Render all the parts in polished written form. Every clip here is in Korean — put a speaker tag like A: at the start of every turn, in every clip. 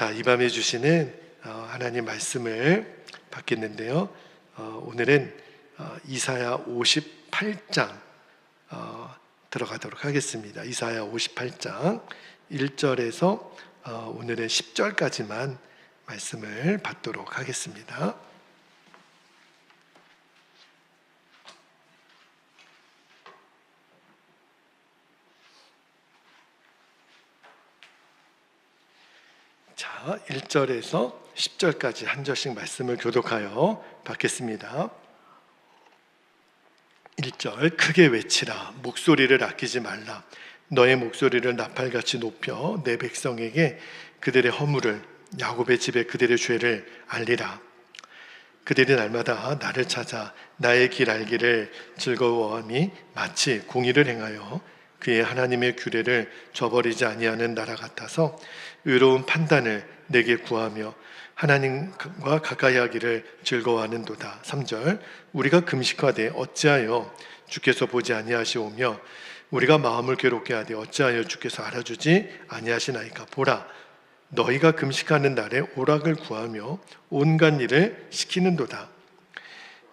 A: 자, 이 밤에 주시는 하나님 말씀을 받겠는데요. 오늘은 이사야 58장 들어가도록 하겠습니다. 이사야 58장 1절에서 오늘은 10절까지만 말씀을 받도록 하겠습니다. 자, 1절에서 10절까지 한 절씩 말씀을 교독하여 받겠습니다. 1절, 크게 외치라. 목소리를 아끼지 말라. 너의 목소리를 나팔같이 높여 내 백성에게 그들의 허물을, 야곱의 집에 그들의 죄를 알리라. 그들이 날마다 나를 찾아 나의 길 알기를 즐거워함이 마치 공의를 행하여 그의 하나님의 규례를 저버리지 아니하는 나라 같아서 의로운 판단을 내게 구하며 하나님과 가까이 하기를 즐거워하는도다. 3절, 우리가 금식하되 어찌하여 주께서 보지 아니하시오며 우리가 마음을 괴롭게 하되 어찌하여 주께서 알아주지 아니하시나이까. 보라, 너희가 금식하는 날에 오락을 구하며 온갖 일을 시키는도다.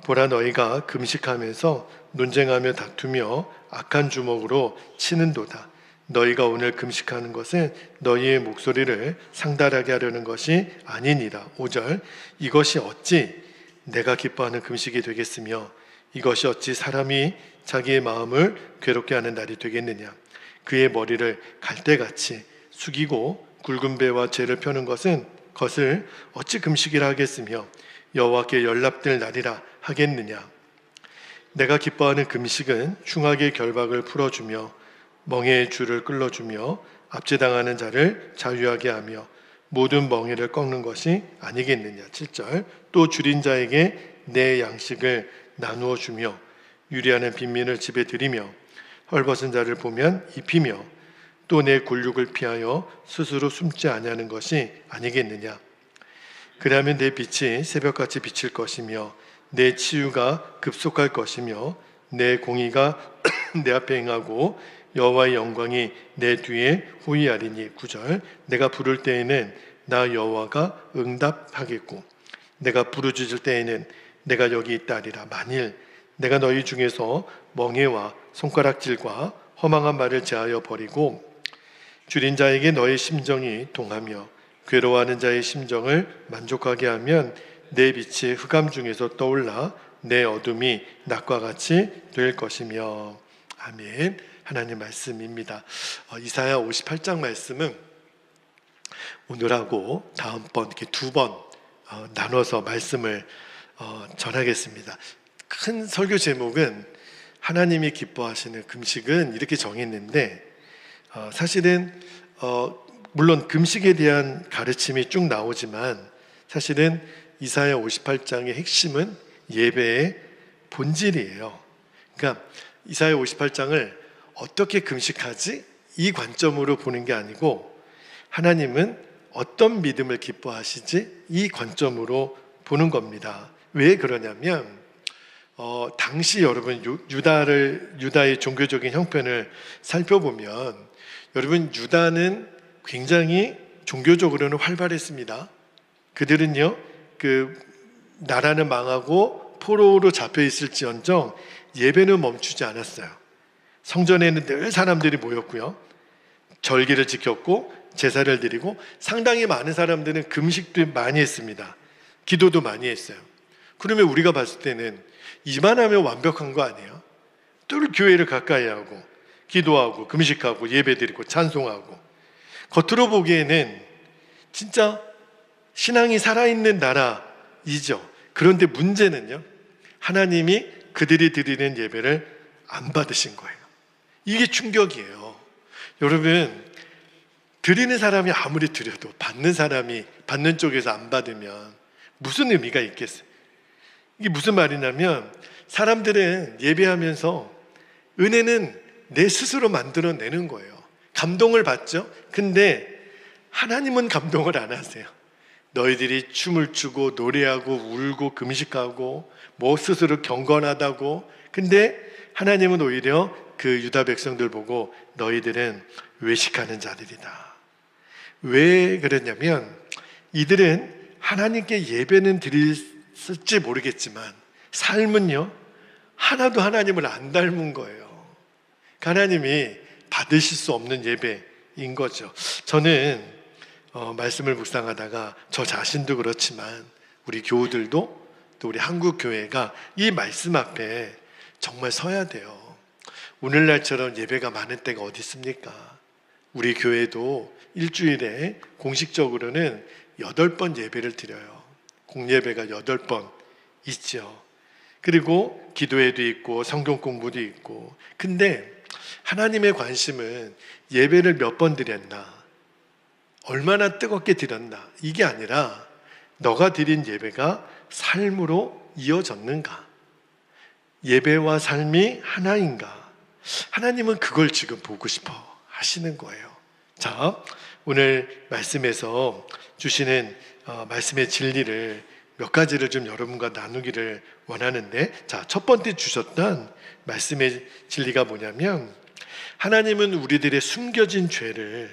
A: 보라, 너희가 금식하면서 논쟁하며 다투며 악한 주먹으로 치는도다. 너희가 오늘 금식하는 것은 너희의 목소리를 상달하게 하려는 것이 아니니라. 5절, 이것이 어찌 내가 기뻐하는 금식이 되겠으며 이것이 어찌 사람이 자기의 마음을 괴롭게 하는 날이 되겠느냐. 그의 머리를 갈대같이 숙이고 굵은 배와 죄를 펴는 것을 어찌 금식이라 하겠으며 여호와께 연락될 날이라 하겠느냐. 내가 기뻐하는 금식은 흉악의 결박을 풀어주며 멍에의 줄을 끌어주며 압제당하는 자를 자유하게 하며 모든 멍에를 꺾는 것이 아니겠느냐. 7절, 또 줄인 자에게 내 양식을 나누어 주며 유리하는 빈민을 집에 들이며 헐벗은 자를 보면 입히며 또 내 굴육을 피하여 스스로 숨지 아니하는 것이 아니겠느냐. 그리하면 내 빛이 새벽같이 비칠 것이며 내 치유가 급속할 것이며 내 공의가 내 앞에 행하고 여호와의 영광이 내 뒤에 호위하리니. 9절, 내가 부를 때에는 나 여호와가 응답하겠고 내가 부르짖을 때에는 내가 여기 있다 하리라. 만일 내가 너희 중에서 멍에와 손가락질과 허망한 말을 제하여 버리고 줄인 자에게 너의 심정이 동하며 괴로워하는 자의 심정을 만족하게 하면 내 빛이 흑암 중에서 떠올라 내 어둠이 낮과 같이 될 것이며. 아멘. 하나님 말씀입니다. 이사야 58장 말씀은 오늘하고 다음번 이렇게 두 번 나눠서 말씀을 전하겠습니다. 큰 설교 제목은 하나님이 기뻐하시는 금식은 이렇게 정했는데 사실은 물론 금식에 대한 가르침이 쭉 나오지만 사실은 이사야 58장의 핵심은 예배의 본질이에요. 그러니까 이사야 58장을 어떻게 금식하지? 이 관점으로 보는 게 아니고 하나님은 어떤 믿음을 기뻐하시지? 이 관점으로 보는 겁니다. 왜 그러냐면 당시 여러분 유다의 종교적인 형편을 살펴보면 여러분 유다는 굉장히 종교적으로는 활발했습니다. 그들은요 그 나라는 망하고 포로로 잡혀 있을지언정 예배는 멈추지 않았어요. 성전에는 늘 사람들이 모였고요, 절기를 지켰고 제사를 드리고 상당히 많은 사람들은 금식도 많이 했습니다. 기도도 많이 했어요. 그러면 우리가 봤을 때는 이만하면 완벽한 거 아니에요? 늘 교회를 가까이 하고 기도하고 금식하고 예배드리고 찬송하고 겉으로 보기에는 진짜 신앙이 살아있는 나라이죠. 그런데 문제는요, 하나님이 그들이 드리는 예배를 안 받으신 거예요. 이게 충격이에요. 여러분, 드리는 사람이 아무리 드려도 받는 쪽에서 안 받으면 무슨 의미가 있겠어요? 이게 무슨 말이냐면 사람들은 예배하면서 은혜는 내 스스로 만들어내는 거예요. 감동을 받죠? 근데 하나님은 감동을 안 하세요. 너희들이 춤을 추고 노래하고 울고 금식하고 뭐 스스로 경건하다고. 근데 하나님은 오히려 그 유다 백성들 보고 너희들은 외식하는 자들이다. 왜 그랬냐면 이들은 하나님께 예배는 드렸을지 모르겠지만 삶은요 하나도 하나님을 안 닮은 거예요. 하나님이 받으실 수 없는 예배인 거죠. 저는 말씀을 묵상하다가 저 자신도 그렇지만 우리 교우들도 또 우리 한국 교회가 이 말씀 앞에 정말 서야 돼요. 오늘날처럼 예배가 많은 때가 어디 있습니까? 우리 교회도 일주일에 공식적으로는 8번 예배를 드려요. 공예배가 8번 있죠. 그리고 기도회도 있고 성경 공부도 있고. 근데 하나님의 관심은 예배를 몇 번 드렸나, 얼마나 뜨겁게 드렸나, 이게 아니라 너가 드린 예배가 삶으로 이어졌는가, 예배와 삶이 하나인가. 하나님은 그걸 지금 보고 싶어 하시는 거예요. 자, 오늘 말씀에서 주시는 말씀의 진리를 몇 가지를 좀 여러분과 나누기를 원하는데, 자, 첫 번째 주셨던 말씀의 진리가 뭐냐면 하나님은 우리들의 숨겨진 죄를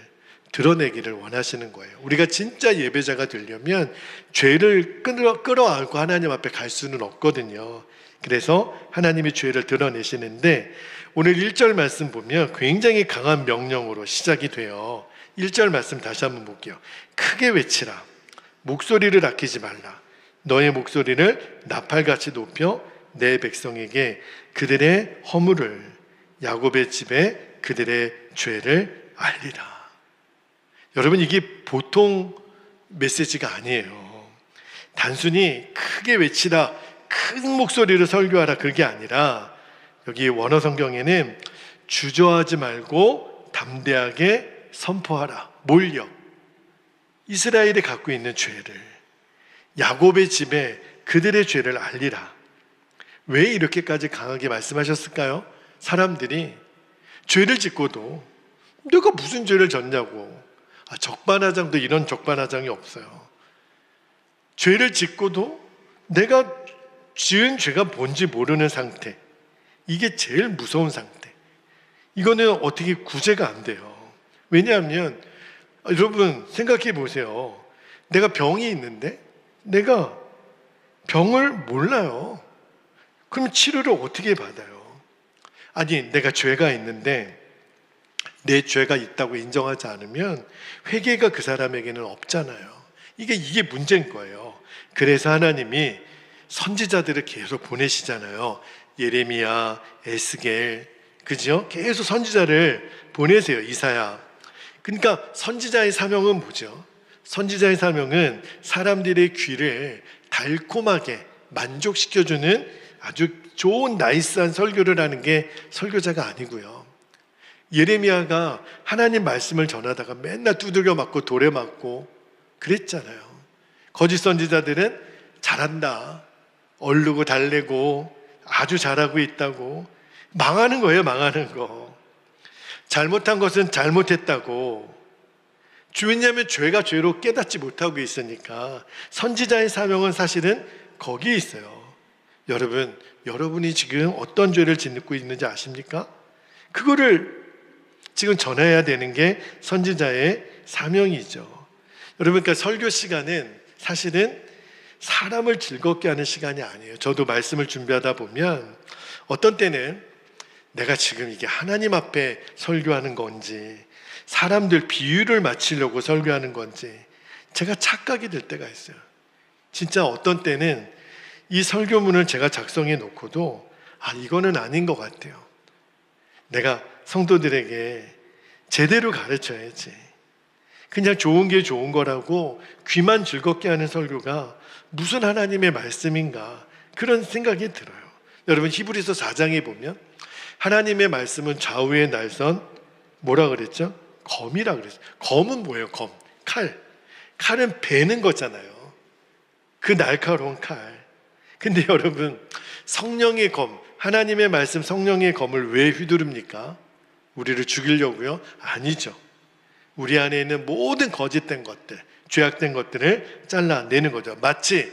A: 드러내기를 원하시는 거예요. 우리가 진짜 예배자가 되려면 죄를 끌어안고 하나님 앞에 갈 수는 없거든요. 그래서 하나님이 죄를 드러내시는데 오늘 1절 말씀 보면 굉장히 강한 명령으로 시작이 돼요. 1절 말씀 다시 한번 볼게요. 크게 외치라. 목소리를 아끼지 말라. 너의 목소리를 나팔같이 높여 내 백성에게 그들의 허물을, 야곱의 집에 그들의 죄를 알리라. 여러분, 이게 보통 메시지가 아니에요. 단순히 크게 외치라, 큰 목소리로 설교하라, 그게 아니라 여기 원어 성경에는 주저하지 말고 담대하게 선포하라. 뭘요? 이스라엘이 갖고 있는 죄를, 야곱의 집에 그들의 죄를 알리라. 왜 이렇게까지 강하게 말씀하셨을까요? 사람들이 죄를 짓고도 내가 무슨 죄를 졌냐고. 적반하장도 이런 적반하장이 없어요. 죄를 짓고도 내가 지은 죄가 뭔지 모르는 상태, 이게 제일 무서운 상태. 이거는 어떻게 구제가 안 돼요. 왜냐하면 여러분 생각해 보세요. 내가 병이 있는데 내가 병을 몰라요. 그럼 치료를 어떻게 받아요? 아니, 내가 죄가 있는데 내 죄가 있다고 인정하지 않으면 회개가 그 사람에게는 없잖아요. 이게 문제인 거예요. 그래서 하나님이 선지자들을 계속 보내시잖아요. 예레미야, 에스겔, 그죠? 계속 선지자를 보내세요. 이사야. 그러니까 선지자의 사명은 뭐죠? 선지자의 사명은 사람들의 귀를 달콤하게 만족시켜주는 아주 좋은 나이스한 설교를 하는 게 설교자가 아니고요. 예레미야가 하나님 말씀을 전하다가 맨날 두들겨 맞고 돌에 맞고 그랬잖아요. 거짓 선지자들은 잘한다, 얼르고 달래고 아주 잘하고 있다고, 망하는 거예요. 망하는 거. 잘못한 것은 잘못했다고. 왜냐하면 죄가 죄로 깨닫지 못하고 있으니까. 선지자의 사명은 사실은 거기에 있어요. 여러분, 여러분이 지금 어떤 죄를 짓고 있는지 아십니까? 그거를 지금 전해야 되는 게 선지자의 사명이죠. 여러분, 그러니까 설교 시간은 사실은 사람을 즐겁게 하는 시간이 아니에요. 저도 말씀을 준비하다 보면 어떤 때는 내가 지금 이게 하나님 앞에 설교하는 건지 사람들 비유를 맞추려고 설교하는 건지 제가 착각이 될 때가 있어요. 진짜 어떤 때는 이 설교문을 제가 작성해 놓고도 이거는 아닌 것 같아요. 내가 성도들에게 제대로 가르쳐야지. 그냥 좋은 게 좋은 거라고 귀만 즐겁게 하는 설교가 무슨 하나님의 말씀인가, 그런 생각이 들어요. 여러분, 히브리서 4장에 보면 하나님의 말씀은 좌우의 날선 뭐라 그랬죠? 검이라 그랬어요. 검은 뭐예요? 검, 칼. 칼은 베는 거잖아요. 그 날카로운 칼. 근데 여러분, 성령의 검, 하나님의 말씀, 성령의 검을 왜 휘두릅니까? 우리를 죽이려고요? 아니죠. 우리 안에 있는 모든 거짓된 것들, 죄악된 것들을 잘라내는 거죠. 마치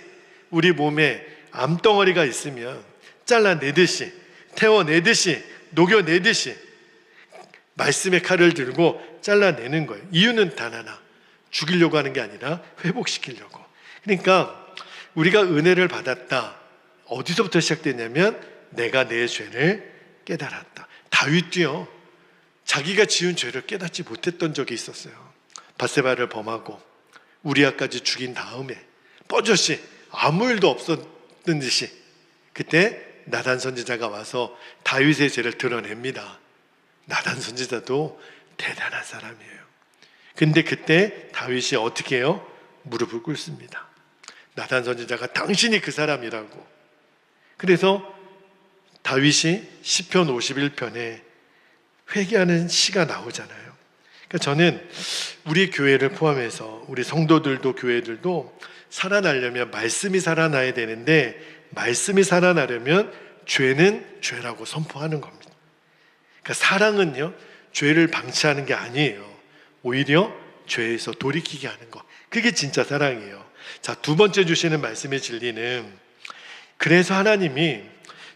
A: 우리 몸에 암덩어리가 있으면 잘라내듯이, 태워내듯이, 녹여내듯이 말씀의 칼을 들고 잘라내는 거예요. 이유는 단 하나, 죽이려고 하는 게 아니라 회복시키려고. 그러니까 우리가 은혜를 받았다. 어디서부터 시작됐냐면 내가 내 죄를 깨달았다. 다윗도요, 자기가 지은 죄를 깨닫지 못했던 적이 있었어요. 밧세바를 범하고 우리아까지 죽인 다음에 뻐젓이 아무 일도 없었던 듯이 그때 나단 선지자가 와서 다윗의 죄를 드러냅니다. 나단 선지자도 대단한 사람이에요. 근데 그때 다윗이 어떻게 해요? 무릎을 꿇습니다. 나단 선지자가 당신이 그 사람이라고. 그래서 다윗이 시편 51편에 회개하는 시가 나오잖아요. 그러니까 저는 우리 교회를 포함해서 우리 성도들도 교회들도 살아나려면 말씀이 살아나야 되는데, 말씀이 살아나려면 죄는 죄라고 선포하는 겁니다. 그러니까 사랑은요, 죄를 방치하는 게 아니에요. 오히려 죄에서 돌이키게 하는 것. 그게 진짜 사랑이에요. 자, 두 번째 주시는 말씀의 진리는, 그래서 하나님이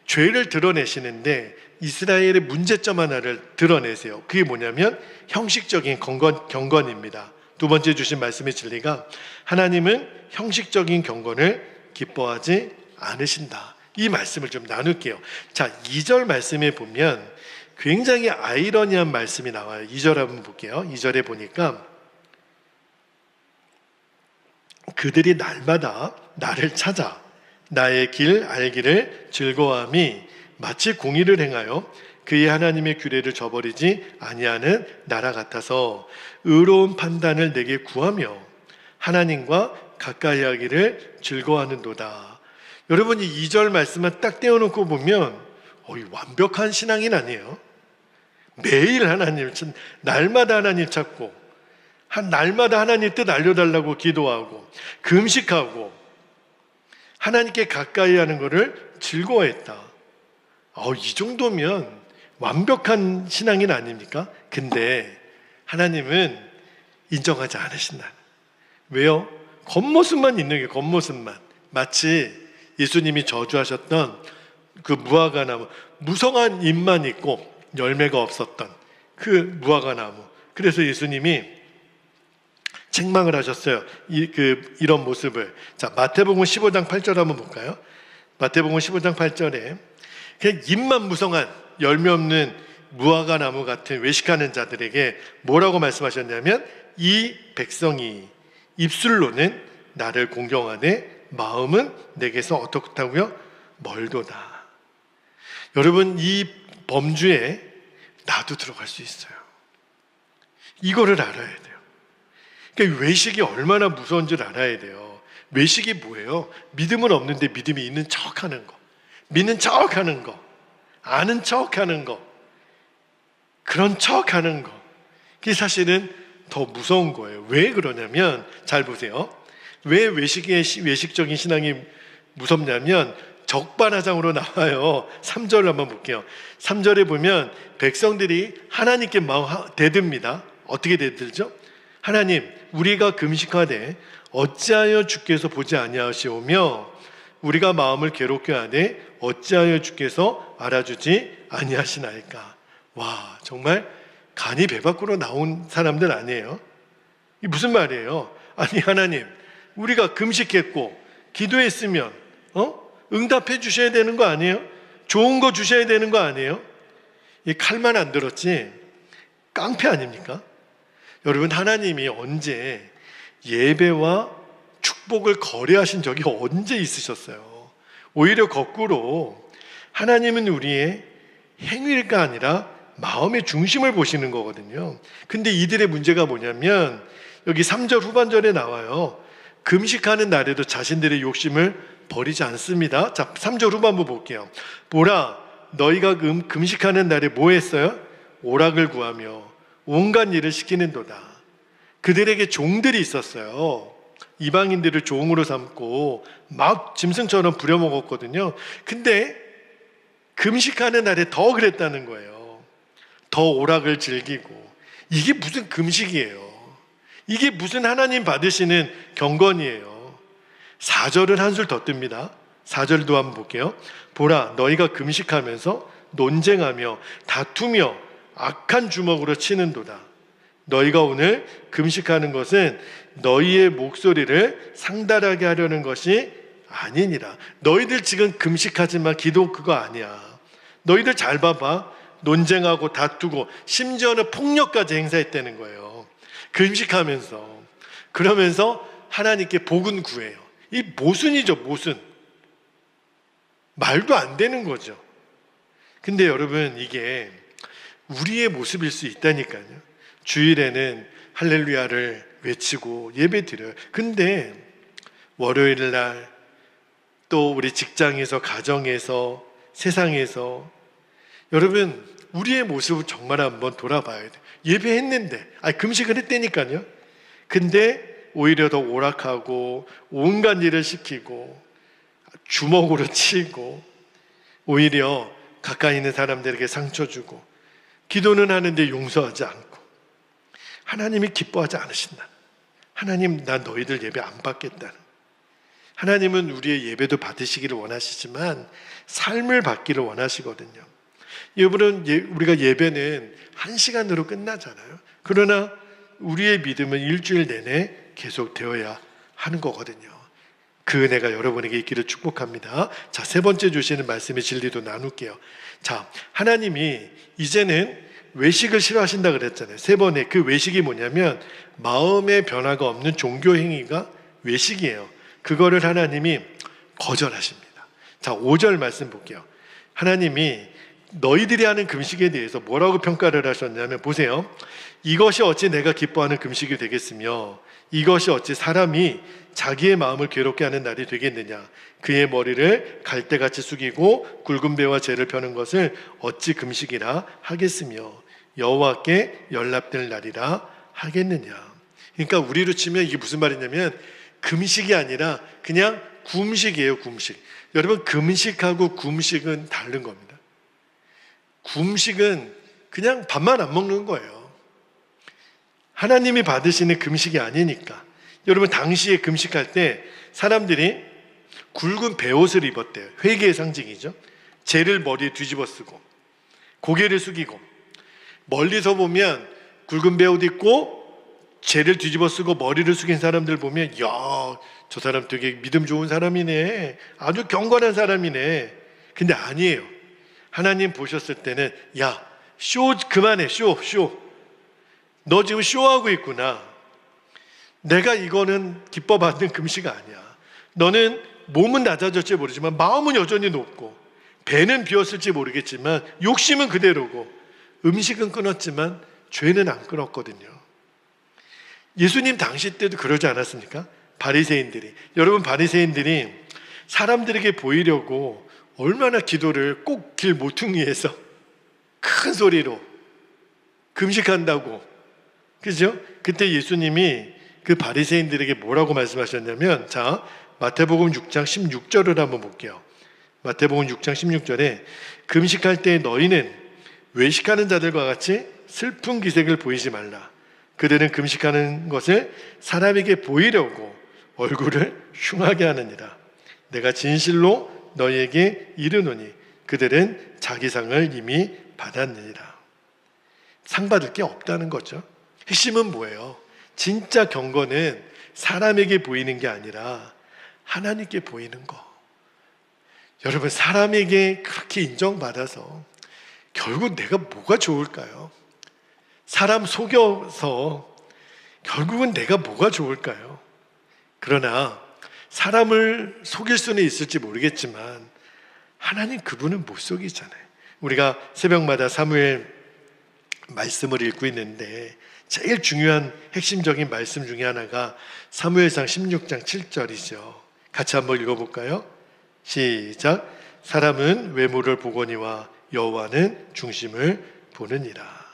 A: 죄를 드러내시는데 이스라엘의 문제점 하나를 드러내세요. 그게 뭐냐면 형식적인 경건입니다. 두 번째 주신 말씀의 진리가, 하나님은 형식적인 경건을 기뻐하지 않으신다. 이 말씀을 좀 나눌게요. 자, 2절 말씀에 보면 굉장히 아이러니한 말씀이 나와요. 2절 한번 볼게요. 2절에 보니까 그들이 날마다 나를 찾아 나의 길 알기를 즐거워함이 마치 공의를 행하여 그의 하나님의 규례를 저버리지 아니하는 나라 같아서 의로운 판단을 내게 구하며 하나님과 가까이 하기를 즐거워하는도다. 여러분이 2절 말씀만 딱 떼어놓고 보면 완벽한 신앙인 아니에요? 매일 하나님, 날마다 하나님 찾고 날마다 하나님 뜻 알려달라고 기도하고 금식하고 하나님께 가까이 하는 것을 즐거워했다. 이 정도면 완벽한 신앙인 아닙니까? 근데 하나님은 인정하지 않으신다. 왜요? 겉모습만 있는 게 겉모습만. 마치 예수님이 저주하셨던 그 무화과 나무, 무성한 잎만 있고 열매가 없었던 그 무화과 나무. 그래서 예수님이 책망을 하셨어요. 이런 모습을. 자, 마태복음 15장 8절 한번 볼까요? 마태복음 15장 8절에 그냥 잎만 무성한 열매 없는 무화과 나무 같은 외식하는 자들에게 뭐라고 말씀하셨냐면, 이 백성이 입술로는 나를 공경하되 마음은 내게서 어떻다고요? 멀도다. 여러분, 이 범주에 나도 들어갈 수 있어요. 이거를 알아야 돼요. 그러니까 외식이 얼마나 무서운 줄 알아야 돼요. 외식이 뭐예요? 믿음은 없는데 믿음이 있는 척하는 거, 믿는 척하는 거, 아는 척하는 거, 그런 척하는 거. 그게 사실은 더 무서운 거예요. 왜 그러냐면, 잘 보세요. 왜 외식적인 신앙이 무섭냐면 적반하장으로 나와요. 3절 한번 볼게요. 3절에 보면 백성들이 하나님께 대듭니다. 어떻게 대들죠? 하나님, 우리가 금식하되 어찌하여 주께서 보지 아니하시오며 우리가 마음을 괴롭게 하되 어찌하여 주께서 알아주지 아니하시나이까. 와, 정말 간이 배 밖으로 나온 사람들 아니에요? 이게 무슨 말이에요? 아니, 하나님, 우리가 금식했고 기도했으면 응답해 주셔야 되는 거 아니에요? 좋은 거 주셔야 되는 거 아니에요? 이 칼만 안 들었지 깡패 아닙니까? 여러분, 하나님이 언제 예배와 축복을 거래하신 적이 언제 있으셨어요? 오히려 거꾸로 하나님은 우리의 행위가 아니라 마음의 중심을 보시는 거거든요. 근데 이들의 문제가 뭐냐면 여기 3절 후반절에 나와요. 금식하는 날에도 자신들의 욕심을 버리지 않습니다. 자, 3절 후반부 볼게요. 보라, 너희가 금식하는 날에 뭐 했어요? 오락을 구하며 온갖 일을 시키는도다. 그들에게 종들이 있었어요. 이방인들을 종으로 삼고 막 짐승처럼 부려먹었거든요. 근데 금식하는 날에 더 그랬다는 거예요. 더 오락을 즐기고. 이게 무슨 금식이에요? 이게 무슨 하나님 받으시는 경건이에요? 4절은 한술 더 뜹니다. 4절도 한번 볼게요. 보라, 너희가 금식하면서 논쟁하며 다투며 악한 주먹으로 치는도다. 너희가 오늘 금식하는 것은 너희의 목소리를 상달하게 하려는 것이 아니니라. 너희들 지금 금식하지만 기도 그거 아니야. 너희들 잘 봐봐. 논쟁하고 다투고 심지어는 폭력까지 행사했다는 거예요. 금식하면서. 그러면서 하나님께 복은 구해요. 이 모순이죠, 모순. 말도 안 되는 거죠. 근데 여러분, 이게 우리의 모습일 수 있다니까요. 주일에는 할렐루야를 외치고 예배 드려요. 근데 월요일 날 또 우리 직장에서, 가정에서, 세상에서 여러분, 우리의 모습을 정말 한번 돌아봐야 돼요. 예배했는데, 금식을 했다니까요. 근데 오히려 더 오락하고 온갖 일을 시키고 주먹으로 치고 오히려 가까이 있는 사람들에게 상처 주고 기도는 하는데 용서하지 않고 하나님이 기뻐하지 않으신다. 하나님, 나 너희들 예배 안 받겠다는. 하나님은 우리의 예배도 받으시기를 원하시지만 삶을 받기를 원하시거든요. 여러분, 우리가 예배는 1시간으로 끝나잖아요. 그러나 우리의 믿음은 일주일 내내 계속되어야 하는 거거든요. 그 은혜가 여러분에게 있기를 축복합니다. 자, 세 번째 주시는 말씀의 진리도 나눌게요. 자, 하나님이 이제는 외식을 싫어하신다 그랬잖아요. 세 번에 그 외식이 뭐냐면 마음의 변화가 없는 종교 행위가 외식이에요. 그거를 하나님이 거절하십니다. 자, 5절 말씀 볼게요. 하나님이 너희들이 하는 금식에 대해서 뭐라고 평가를 하셨냐면, 보세요. 이것이 어찌 내가 기뻐하는 금식이 되겠으며 이것이 어찌 사람이 자기의 마음을 괴롭게 하는 날이 되겠느냐. 그의 머리를 갈대같이 숙이고 굵은 배와 재를 펴는 것을 어찌 금식이라 하겠으며 여호와께 연락될 날이라 하겠느냐. 그러니까 우리로 치면 이게 무슨 말이냐면 금식이 아니라 그냥 굼식이에요. 굼식. 여러분, 금식하고 굼식은 다른 겁니다. 굼식은 그냥 밥만 안 먹는 거예요. 하나님이 받으시는 금식이 아니니까. 여러분, 당시에 금식할 때 사람들이 굵은 베옷을 입었대요. 회개의 상징이죠. 재를 머리에 뒤집어 쓰고 고개를 숙이고, 멀리서 보면 굵은 베옷 입고 재를 뒤집어 쓰고 머리를 숙인 사람들 보면, 야, 저 사람 되게 믿음 좋은 사람이네, 아주 경건한 사람이네. 근데 아니에요. 하나님 보셨을 때는, 야, 쇼 그만해. 쇼 너 지금 쇼하고 있구나. 내가 이거는 기뻐 받는 금식 아니야. 너는 몸은 낮아졌지 모르지만 마음은 여전히 높고 배는 비었을지 모르겠지만 욕심은 그대로고 음식은 끊었지만 죄는 안 끊었거든요. 예수님 당시 때도 그러지 않았습니까? 바리새인들이. 여러분, 바리새인들이 사람들에게 보이려고 얼마나 기도를 꼭 길 모퉁이에서 큰 소리로 금식한다고. 그죠? 그때 예수님이 그 바리새인들에게 뭐라고 말씀하셨냐면, 자, 마태복음 6장 16절을 한번 볼게요. 마태복음 6장 16절에 금식할 때 너희는 외식하는 자들과 같이 슬픈 기색을 보이지 말라. 그들은 금식하는 것을 사람에게 보이려고 얼굴을 흉하게 하느니라. 내가 진실로 너희에게 이르노니 그들은 자기 상을 이미 받았느니라. 상 받을 게 없다는 거죠. 핵심은 뭐예요? 진짜 경건은 사람에게 보이는 게 아니라 하나님께 보이는 거. 여러분, 사람에게 그렇게 인정받아서 결국 내가 뭐가 좋을까요? 사람 속여서 결국은 내가 뭐가 좋을까요? 그러나 사람을 속일 수는 있을지 모르겠지만 하나님, 그분은 못 속이잖아요. 우리가 새벽마다 사무엘 말씀을 읽고 있는데 제일 중요한 핵심적인 말씀 중에 하나가 사무엘상 16장 7절이죠. 같이 한번 읽어볼까요? 시작. 사람은 외모를 보거니와 여호와는 중심을 보느니라.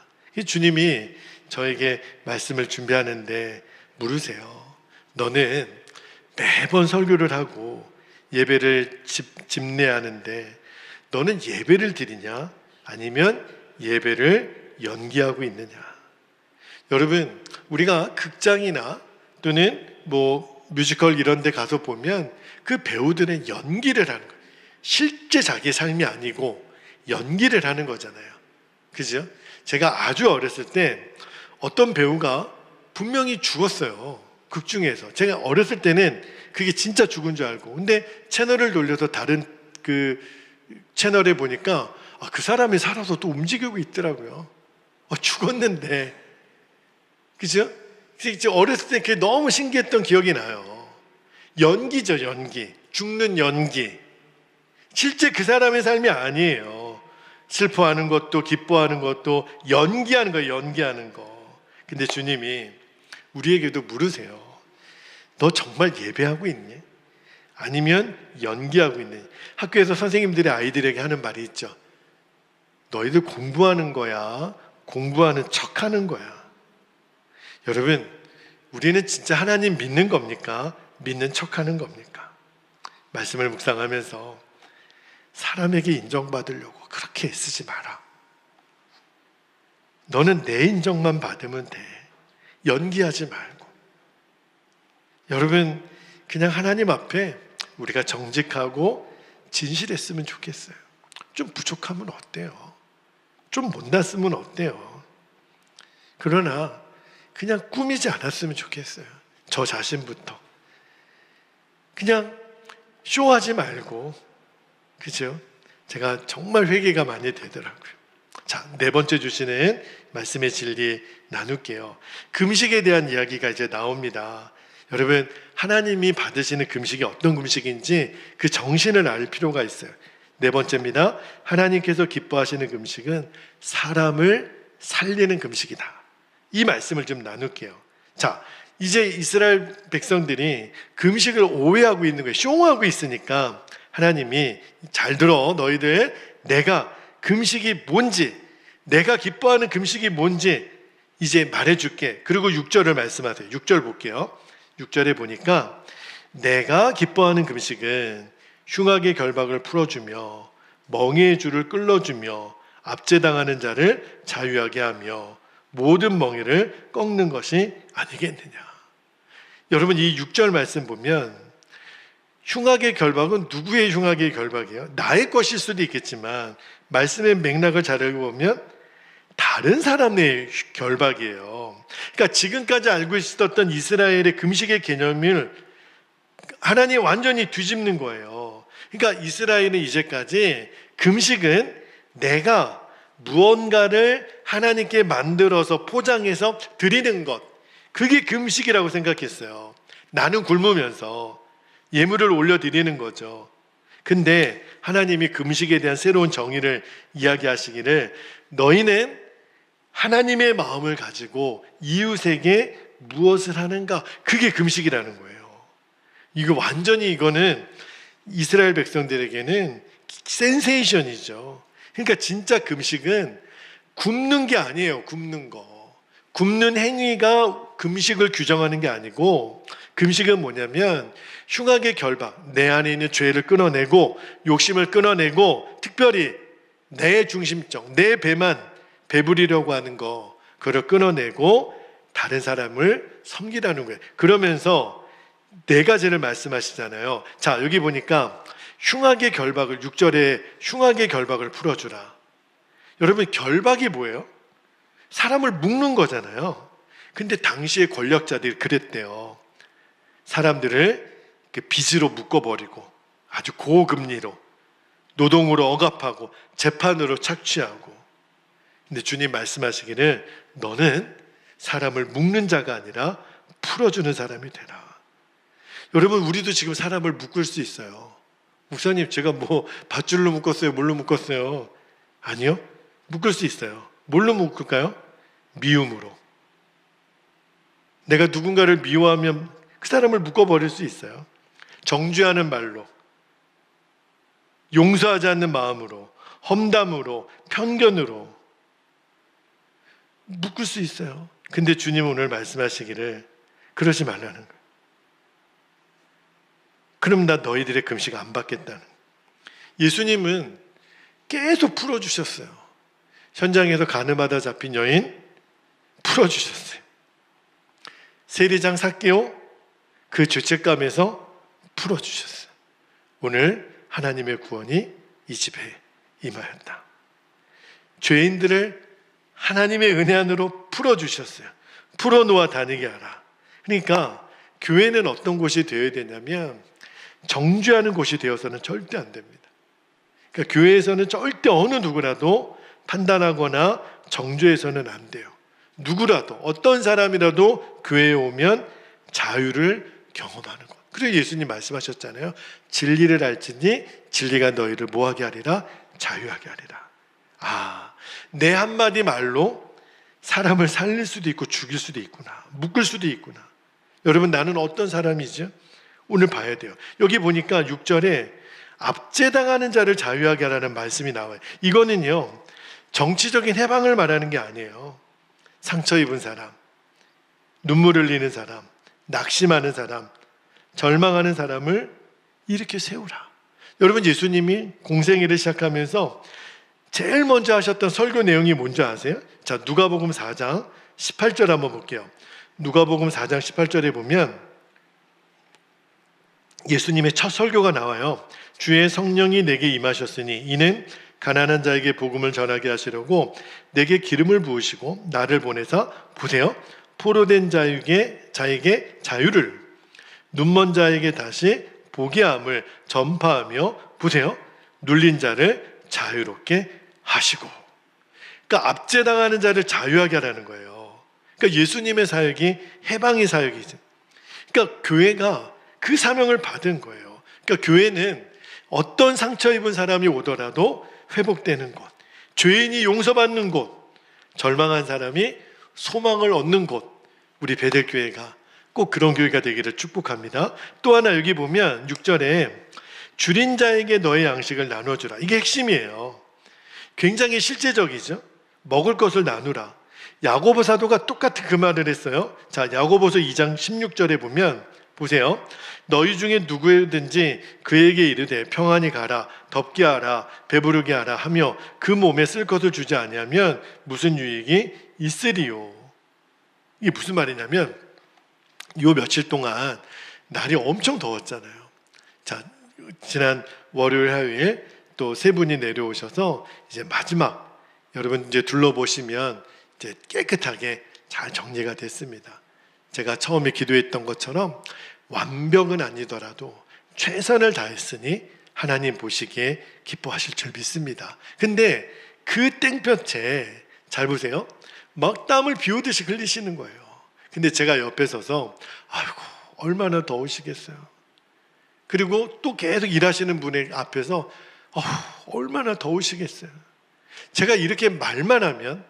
A: 주님이 저에게 말씀을 준비하는데 물으세요. 너는 매번 설교를 하고 예배를 집례하는데 너는 예배를 드리냐? 아니면 예배를 연기하고 있느냐? 여러분, 우리가 극장이나 또는 뮤지컬 이런 데 가서 보면 그 배우들은 연기를 하는 거예요. 실제 자기 삶이 아니고 연기를 하는 거잖아요. 그죠? 제가 아주 어렸을 때 어떤 배우가 분명히 죽었어요. 극 중에서. 제가 어렸을 때는 그게 진짜 죽은 줄 알고, 근데 채널을 돌려서 다른 그 채널에 보니까 그 사람이 살아서 또 움직이고 있더라고요. 죽었는데. 그죠? 이제 어렸을 때 그게 너무 신기했던 기억이 나요. 연기죠, 연기. 죽는 연기. 실제 그 사람의 삶이 아니에요. 슬퍼하는 것도 기뻐하는 것도 연기하는 거예요, 연기하는 거. 근데 주님이 우리에게도 물으세요. 너 정말 예배하고 있니? 아니면 연기하고 있니? 학교에서 선생님들이 아이들에게 하는 말이 있죠. 너희들 공부하는 거야? 공부하는 척 하는 거야? 여러분, 우리는 진짜 하나님 믿는 겁니까? 믿는 척 하는 겁니까? 말씀을 묵상하면서 사람에게 인정받으려고 그렇게 애쓰지 마라. 너는 내 인정만 받으면 돼. 연기하지 말고. 여러분, 그냥 하나님 앞에 우리가 정직하고 진실했으면 좋겠어요. 좀 부족하면 어때요? 좀 못났으면 어때요? 그러나 그냥 꾸미지 않았으면 좋겠어요. 저 자신부터. 그냥 쇼하지 말고, 그죠? 제가 정말 회개가 많이 되더라고요. 자, 네 번째 주시는 말씀의 진리 나눌게요. 금식에 대한 이야기가 이제 나옵니다. 여러분, 하나님이 받으시는 금식이 어떤 금식인지 그 정신을 알 필요가 있어요. 네 번째입니다. 하나님께서 기뻐하시는 금식은 사람을 살리는 금식이다. 이 말씀을 좀 나눌게요. 자, 이제 이스라엘 백성들이 금식을 오해하고 있는 거예요. 쇼하고 있으니까 하나님이 잘 들어, 너희들 내가 금식이 뭔지, 내가 기뻐하는 금식이 뭔지 이제 말해줄게. 그리고 6절을 말씀하세요. 6절 볼게요. 6절에 보니까 내가 기뻐하는 금식은 흉악의 결박을 풀어주며 멍에의 줄을 끌어주며 압제당하는 자를 자유하게 하며 모든 멍에를 꺾는 것이 아니겠느냐. 여러분, 이 6절 말씀 보면 흉악의 결박은 누구의 흉악의 결박이에요? 나의 것일 수도 있겠지만 말씀의 맥락을 잘 읽어보면 다른 사람의 결박이에요. 그러니까 지금까지 알고 있었던 이스라엘의 금식의 개념을 하나님이 완전히 뒤집는 거예요. 그러니까 이스라엘은 이제까지 금식은 내가 무언가를 하나님께 만들어서 포장해서 드리는 것, 그게 금식이라고 생각했어요. 나는 굶으면서 예물을 올려드리는 거죠. 근데 하나님이 금식에 대한 새로운 정의를 이야기하시기를 너희는 하나님의 마음을 가지고 이웃에게 무엇을 하는가, 그게 금식이라는 거예요. 이거는 이스라엘 백성들에게는 센세이션이죠. 그러니까 진짜 금식은 굶는 게 아니에요. 굶는 거. 굶는 행위가 금식을 규정하는 게 아니고, 금식은 뭐냐면 흉악의 결박, 내 안에 있는 죄를 끊어내고 욕심을 끊어내고 특별히 내 중심적, 내 배만 배부리려고 하는 거, 그걸 끊어내고 다른 사람을 섬기라는 거예요. 그러면서 네 가지를 말씀하시잖아요. 자, 여기 보니까 흉악의 결박을, 6절에 흉악의 결박을 풀어주라. 여러분, 결박이 뭐예요? 사람을 묶는 거잖아요. 근데 당시의 권력자들이 그랬대요. 사람들을 빚으로 묶어버리고 아주 고금리로 노동으로 억압하고 재판으로 착취하고. 근데 주님 말씀하시기를 너는 사람을 묶는 자가 아니라 풀어주는 사람이 되라. 여러분, 우리도 지금 사람을 묶을 수 있어요. 목사님, 제가 뭐 밧줄로 묶었어요? 뭘로 묶었어요? 아니요, 묶을 수 있어요. 뭘로 묶을까요? 미움으로. 내가 누군가를 미워하면 그 사람을 묶어버릴 수 있어요. 정죄하는 말로, 용서하지 않는 마음으로, 험담으로, 편견으로 묶을 수 있어요. 근데 주님 오늘 말씀하시기를 그러지 말라는 거예요. 그럼 나 너희들의 금식 안 받겠다는 거예요. 예수님은 계속 풀어주셨어요. 현장에서 가늠하다 잡힌 여인 풀어주셨어요. 세리장 삭개오 그 죄책감에서 풀어주셨어요. 오늘 하나님의 구원이 이 집에 임하였다. 죄인들을 하나님의 은혜 안으로 풀어주셨어요. 풀어놓아 다니게 하라. 그러니까 교회는 어떤 곳이 되어야 되냐면 정죄하는 곳이 되어서는 절대 안 됩니다. 그러니까 교회에서는 절대 어느 누구라도 판단하거나 정죄해서는 안 돼요. 누구라도 어떤 사람이라도 교회에 오면 자유를 경험하는 것. 그리고 예수님 말씀하셨잖아요. 진리를 알지니 진리가 너희를 뭐하게 하리라? 자유하게 하리라. 내 한마디 말로 사람을 살릴 수도 있고 죽일 수도 있구나. 묶을 수도 있구나. 여러분, 나는 어떤 사람이죠? 오늘 봐야 돼요. 여기 보니까 6절에 압제당하는 자를 자유하게 하라는 말씀이 나와요. 이거는요, 정치적인 해방을 말하는 게 아니에요. 상처 입은 사람, 눈물 흘리는 사람, 낙심하는 사람, 절망하는 사람을 이렇게 세우라. 여러분, 예수님이 공생애를 시작하면서 제일 먼저 하셨던 설교 내용이 뭔지 아세요? 자, 누가복음 4장 18절 한번 볼게요. 누가복음 4장 18절에 보면 예수님의 첫 설교가 나와요. 주의 성령이 내게 임하셨으니 이는 가난한 자에게 복음을 전하게 하시려고 내게 기름을 부으시고 나를 보내사 보세요. 포로된 자에게 자유를, 눈먼 자에게 다시 보게 함을 전파하며 보세요. 눌린 자를 자유롭게 하시고. 그러니까 압제당하는 자를 자유하게 하라는 거예요. 그러니까 예수님의 사역이 해방의 사역이죠. 그러니까 교회가 그 사명을 받은 거예요. 그러니까 교회는 어떤 상처 입은 사람이 오더라도 회복되는 곳, 죄인이 용서받는 곳, 절망한 사람이 소망을 얻는 곳, 우리 베델교회가 꼭 그런 교회가 되기를 축복합니다. 또 하나 여기 보면 6절에 줄인 자에게 너의 양식을 나눠주라. 이게 핵심이에요. 굉장히 실제적이죠. 먹을 것을 나누라. 야고보 사도가 똑같은 그 말을 했어요. 자, 야고보서 2장 16절에 보면 보세요. 너희 중에 누구든지 그에게 이르되 평안히 가라, 덥게 하라, 배부르게 하라 하며 그 몸에 쓸 것을 주지 아니하면 무슨 유익이 있으리요. 이게 무슨 말이냐면 요 며칠 동안 날이 엄청 더웠잖아요. 자, 지난 월요일, 화요일 또 세 분이 내려오셔서 이제 마지막 여러분 이제 둘러보시면 이제 깨끗하게 잘 정리가 됐습니다. 제가 처음에 기도했던 것처럼 완벽은 아니더라도 최선을 다했으니 하나님 보시기에 기뻐하실 줄 믿습니다. 근데 그 땡볕에 잘 보세요. 막 땀을 비오듯이 흘리시는 거예요. 근데 제가 옆에 서서 아이고 얼마나 더우시겠어요. 그리고 또 계속 일하시는 분의 앞에서 얼마나 더우시겠어요. 제가 이렇게 말만 하면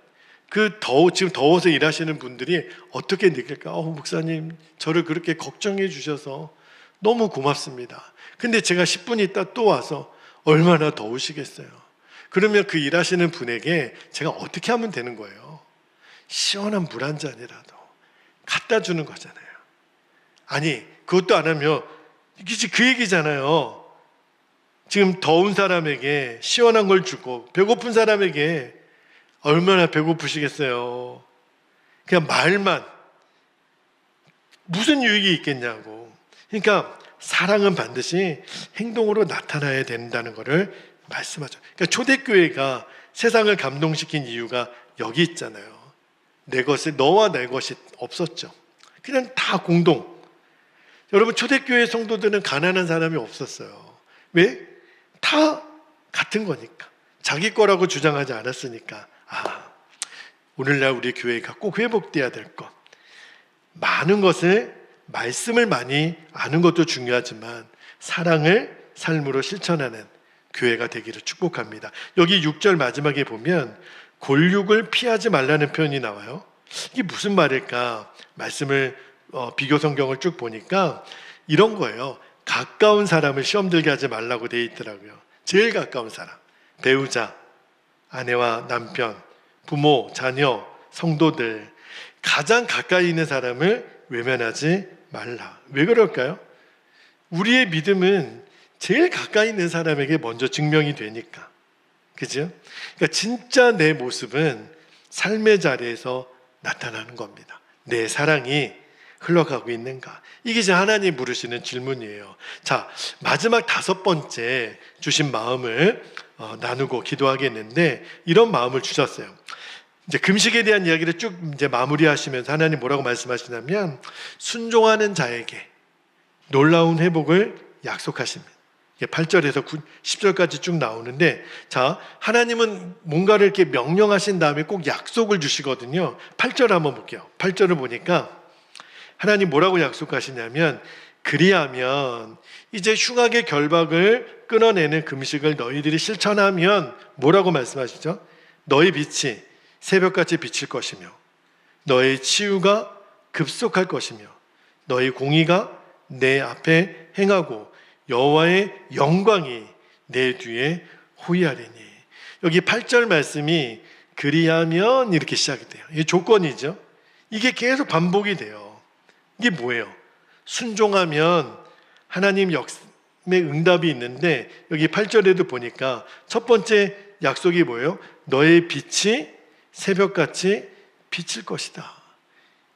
A: 지금 더워서 일하시는 분들이 어떻게 느낄까? 목사님, 저를 그렇게 걱정해 주셔서 너무 고맙습니다. 근데 제가 10분 있다 또 와서 얼마나 더우시겠어요. 그러면 그 일하시는 분에게 제가 어떻게 하면 되는 거예요? 시원한 물 한 잔이라도 갖다 주는 거잖아요. 아니, 그것도 안 하면 이게 그 얘기잖아요. 지금 더운 사람에게 시원한 걸 주고 배고픈 사람에게 얼마나 배고프시겠어요. 그냥 말만 무슨 유익이 있겠냐고. 그러니까 사랑은 반드시 행동으로 나타나야 된다는 것을 말씀하죠. 그러니까 초대교회가 세상을 감동시킨 이유가 여기 있잖아요. 내 것이 너와 내 것이 없었죠. 그냥 다 공동. 여러분, 초대교회 성도들은 가난한 사람이 없었어요. 왜? 다 같은 거니까. 자기 거라고 주장하지 않았으니까. 오늘날 우리 교회가 꼭 회복돼야 될 것. 많은 것을, 말씀을 많이 아는 것도 중요하지만 사랑을 삶으로 실천하는 교회가 되기를 축복합니다. 여기 6절 마지막에 보면 골육을 피하지 말라는 표현이 나와요. 이게 무슨 말일까? 말씀을 비교 성경을 쭉 보니까 이런 거예요. 가까운 사람을 시험 들게 하지 말라고 돼 있더라고요. 제일 가까운 사람, 배우자, 아내와 남편, 부모, 자녀, 성도들, 가장 가까이 있는 사람을 외면하지 말라. 왜 그럴까요? 우리의 믿음은 제일 가까이 있는 사람에게 먼저 증명이 되니까. 그죠? 그러니까 진짜 내 모습은 삶의 자리에서 나타나는 겁니다. 내 사랑이 흘러가고 있는가? 이게 이제 하나님 물으시는 질문이에요. 자, 마지막 5번째 주신 마음을 나누고 기도하겠는데 이런 마음을 주셨어요. 이제 금식에 대한 이야기를 쭉 이제 마무리하시면서 하나님 뭐라고 말씀하시냐면 순종하는 자에게 놀라운 회복을 약속하십니다. 8절에서 10절까지 쭉 나오는데, 자, 하나님은 뭔가를 이렇게 명령하신 다음에 꼭 약속을 주시거든요. 8절 한번 볼게요. 8절을 보니까 하나님 뭐라고 약속하시냐면, 그리하면 이제 흉악의 결박을 끊어내는 금식을 너희들이 실천하면 뭐라고 말씀하시죠? 너희 빛이 새벽같이 비칠 것이며 너희 치유가 급속할 것이며 너희 공의가 내 앞에 행하고 여호와의 영광이 내 뒤에 호위하리니. 여기 8절 말씀이 그리하면 이렇게 시작이 돼요. 이게 조건이죠. 이게 계속 반복이 돼요. 이게 뭐예요? 순종하면 하나님 역사의 응답이 있는데, 여기 8절에도 보니까 첫 번째 약속이 뭐예요? 너의 빛이 새벽같이 비칠 것이다.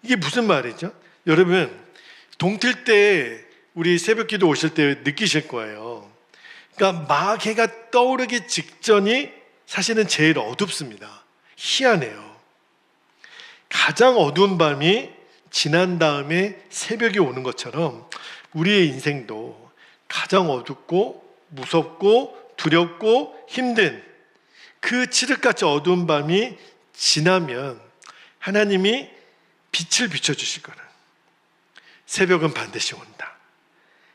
A: 이게 무슨 말이죠? 여러분, 동틀 때 우리 새벽기도 오실 때 느끼실 거예요. 그러니까 막 해가 떠오르기 직전이 사실은 제일 어둡습니다. 희한해요. 가장 어두운 밤이 지난 다음에 새벽이 오는 것처럼 우리의 인생도 가장 어둡고 무섭고 두렵고 힘든 그 칠흑같이 어두운 밤이 지나면 하나님이 빛을 비춰주실 거는 새벽은 반드시 온다.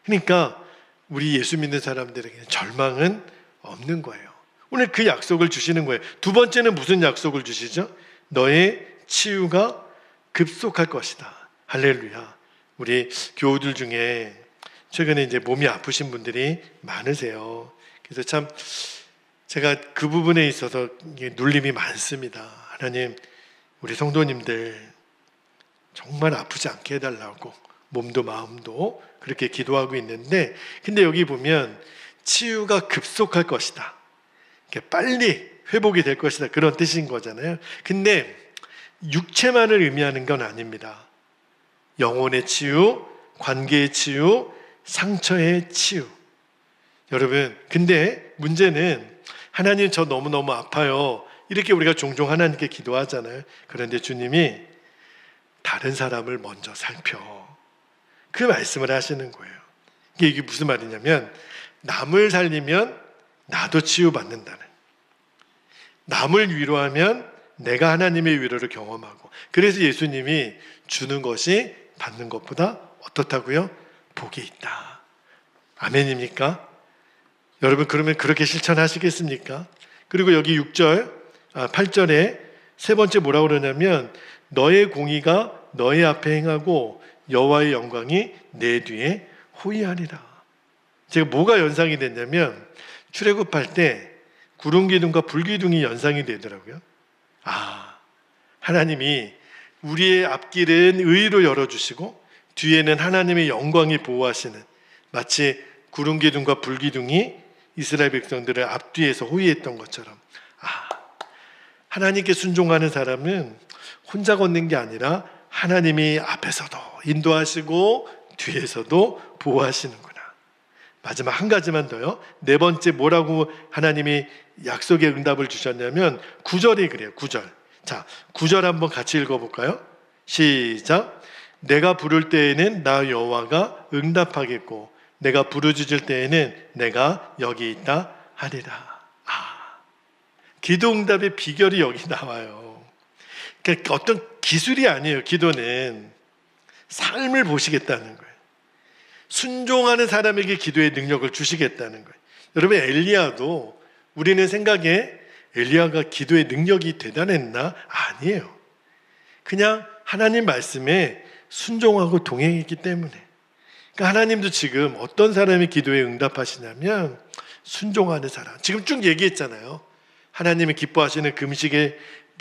A: 그러니까 우리 예수 믿는 사람들에게는 절망은 없는 거예요. 오늘 그 약속을 주시는 거예요. 두 번째는 무슨 약속을 주시죠? 너의 치유가 급속할 것이다. 할렐루야. 우리 교우들 중에 최근에 이제 몸이 아프신 분들이 많으세요. 그래서 참 제가 그 부분에 있어서 눌림이 많습니다. 하나님, 우리 성도님들 정말 아프지 않게 해달라고 몸도 마음도 그렇게 기도하고 있는데, 근데 여기 보면 치유가 급속할 것이다, 빨리 회복이 될 것이다, 그런 뜻인 거잖아요. 근데 육체만을 의미하는 건 아닙니다. 영혼의 치유, 관계의 치유, 상처의 치유. 여러분, 근데 문제는 하나님 저 너무너무 아파요, 이렇게 우리가 종종 하나님께 기도하잖아요. 그런데 주님이 다른 사람을 먼저 살펴, 그 말씀을 하시는 거예요. 이게 무슨 말이냐면, 남을 살리면 나도 치유받는다는, 남을 위로하면 내가 하나님의 위로를 경험하고, 그래서 예수님이 주는 것이 받는 것보다 어떻다고요? 복이 있다. 아멘입니까? 여러분, 그러면 그렇게 실천하시겠습니까? 그리고 여기 8절에 세 번째 뭐라고 그러냐면, 너의 공의가 너의 앞에 행하고 여호와의 영광이 내 뒤에 호위하리라. 제가 뭐가 연상이 됐냐면, 출애굽할 때 구름기둥과 불기둥이 연상이 되더라고요. 하나님이 우리의 앞길은 의로 열어주시고 뒤에는 하나님의 영광이 보호하시는, 마치 구름기둥과 불기둥이 이스라엘 백성들을 앞뒤에서 호위했던 것처럼, 하나님께 순종하는 사람은 혼자 걷는 게 아니라 하나님이 앞에서도 인도하시고 뒤에서도 보호하시는구나. 마지막 한 가지만 더요. 네 번째 뭐라고 하나님이 약속의 응답을 주셨냐면 9절이 그래요. 9절. 자, 9절 한번 같이 읽어볼까요? 시작. 내가 부를 때에는 나 여호와가 응답하겠고 내가 부르짖을 때에는 내가 여기 있다 하리라. 기도 응답의 비결이 여기 나와요. 그러니까 어떤 기술이 아니에요. 기도는 삶을 보시겠다는 거예요. 순종하는 사람에게 기도의 능력을 주시겠다는 거예요. 여러분, 엘리야도 우리는 생각에 엘리야가 기도의 능력이 대단했나? 아니에요. 그냥 하나님 말씀에 순종하고 동행했기 때문에. 그러니까 하나님도 지금 어떤 사람이 기도에 응답하시냐면 순종하는 사람. 지금 쭉 얘기했잖아요. 하나님이 기뻐하시는 금식에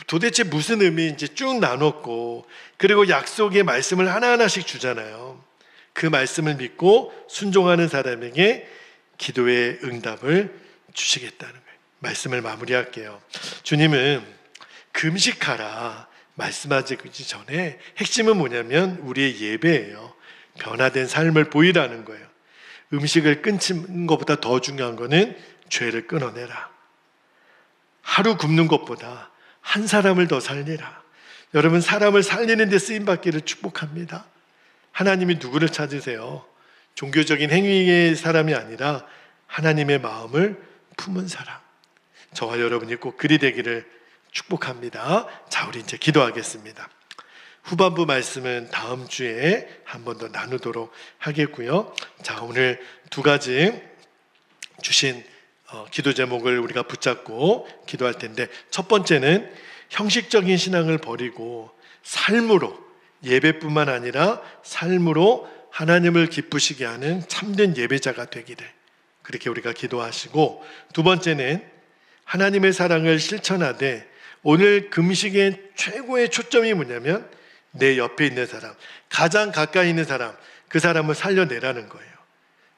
A: 도대체 무슨 의미인지 쭉 나눴고, 그리고 약속의 말씀을 하나하나씩 주잖아요. 그 말씀을 믿고 순종하는 사람에게 기도의 응답을 주시겠다는 거예요. 말씀을 마무리할게요. 주님은 금식하라 말씀하기 전에 핵심은 뭐냐면 우리의 예배예요. 변화된 삶을 보이라는 거예요. 음식을 끊는 것보다 더 중요한 거는 죄를 끊어내라. 하루 굶는 것보다 한 사람을 더 살리라. 여러분, 사람을 살리는 데 쓰임받기를 축복합니다. 하나님이 누구를 찾으세요? 종교적인 행위의 사람이 아니라 하나님의 마음을 품은 사람. 저와 여러분이 꼭 그리 되기를 축복합니다. 자, 우리 이제 기도하겠습니다. 후반부 말씀은 다음 주에 한 번 더 나누도록 하겠고요. 자, 오늘 두 가지 주신 기도 제목을 우리가 붙잡고 기도할 텐데, 첫 번째는 형식적인 신앙을 버리고 삶으로, 예배뿐만 아니라 삶으로 하나님을 기쁘시게 하는 참된 예배자가 되기를, 그렇게 우리가 기도하시고, 두 번째는 하나님의 사랑을 실천하되 오늘 금식의 최고의 초점이 뭐냐면 내 옆에 있는 사람, 가장 가까이 있는 사람, 그 사람을 살려내라는 거예요.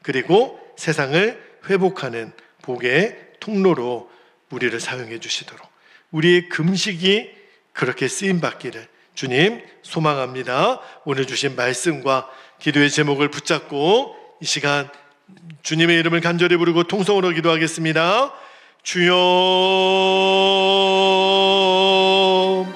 A: 그리고 세상을 회복하는 복의 통로로 우리를 사용해 주시도록, 우리의 금식이 그렇게 쓰임받기를 주님 소망합니다. 오늘 주신 말씀과 기도의 제목을 붙잡고 이 시간 주님의 이름을 간절히 부르고 통성으로 기도하겠습니다. 주여